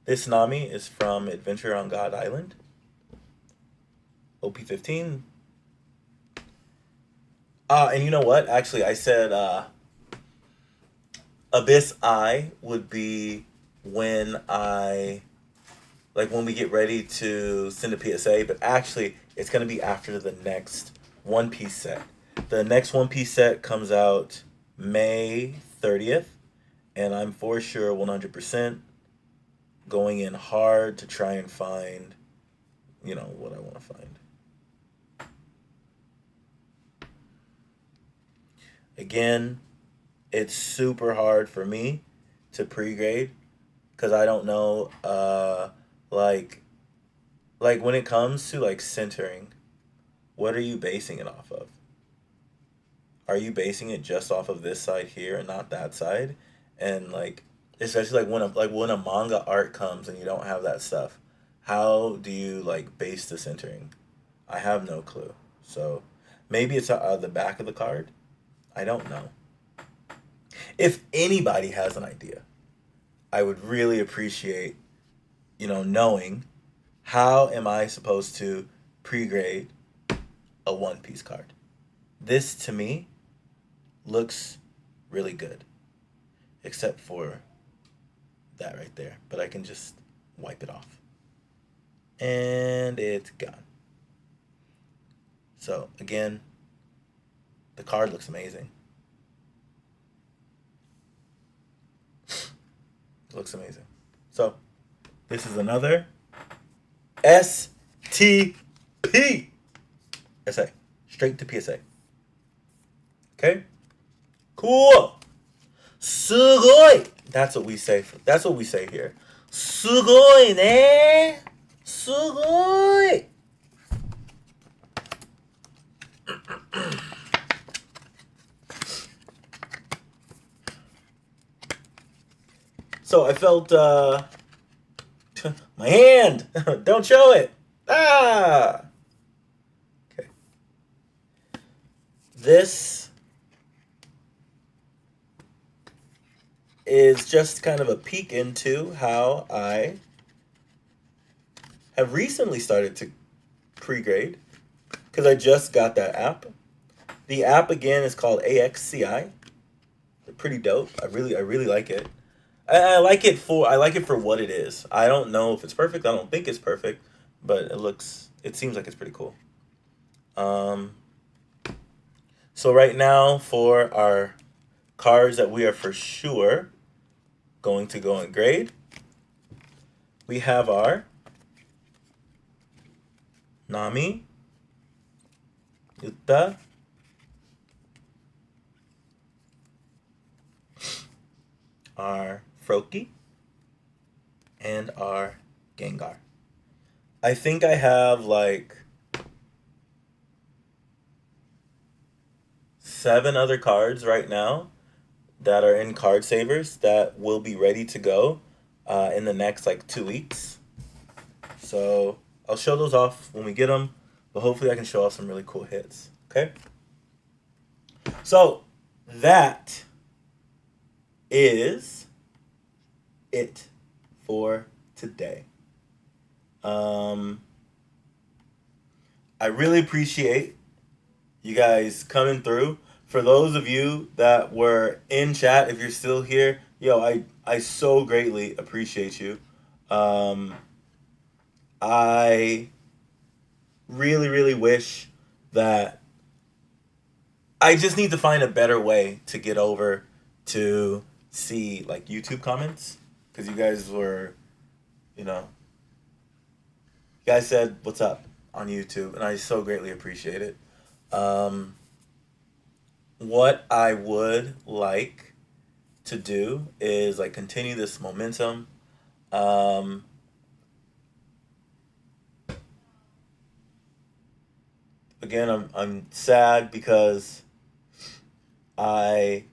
This Nami is from Adventure on God Island. OP15. And you know what? Actually, I said Abyss Eye would be when when we get ready to send a PSA, but actually it's gonna be after the next One Piece set. The next One Piece set comes out May 30th, and I'm for sure 100% going in hard to try and find, what I want to find. Again, it's super hard for me to pre-grade because I don't know, like, when it comes to like centering, what are you basing it off of? Are you basing it just off of this side here and not that side? And like, especially like when a manga art comes and you don't have that stuff, how do you like base the centering? I have no clue. So maybe it's the back of the card. I don't know. If anybody has an idea, I would really appreciate, knowing how am I supposed to pre-grade a One Piece card. This to me looks really good, except for that right there. But I can just wipe it off. And it's gone. So, again, the card looks amazing. It looks amazing. So, this is another STP. SA. Straight to PSA. Okay? Cool. Sugoi. That's what we say. That's what we say here. Sugoi ne. Sugoi. So I felt my hand. Don't show it. Ah. Okay. This is just kind of a peek into how I have recently started to pre-grade because I just got that app. The app again is called AXCI. They're pretty dope. I really like it. I like it for what it is. I don't know if it's perfect. I don't think it's perfect, but it seems like it's pretty cool. So right now for our cards that we are for sure going to go and grade, we have our Nami, Yuta, our Froakie, and our Gengar. I think I have like 7 other cards right now that are in card savers that will be ready to go in the next like 2 weeks. So I'll show those off when we get them, but hopefully I can show off some really cool hits. Okay? So that is it for today. I really appreciate you guys coming through. For those of you that were in chat, if you're still here, yo, I so greatly appreciate you. I really wish that I just need to find a better way to get over to see like YouTube comments because you guys were, you know, you guys said what's up on YouTube and I so greatly appreciate it. What I would like to do is like continue this momentum. Again, I'm sad because I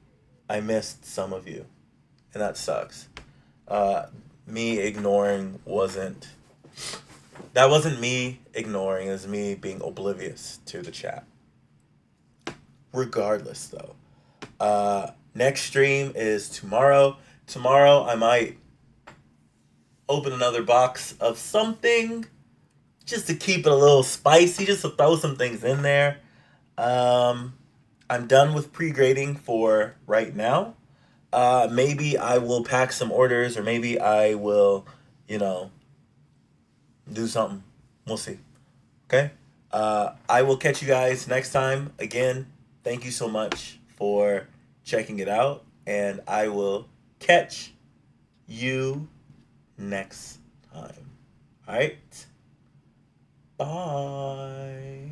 missed some of you, and that sucks. Me ignoring wasn't that wasn't me ignoring. It was me being oblivious to the chat. Regardless, though, next stream is tomorrow. Tomorrow, I might open another box of something just to keep it a little spicy, just to throw some things in there. I'm done with pre-grading for right now. Maybe I will pack some orders, or maybe I will, you know, do something. We'll see. Okay? I will catch you guys next time. Again, thank you so much for checking it out, and I will catch you next time. All right? Bye.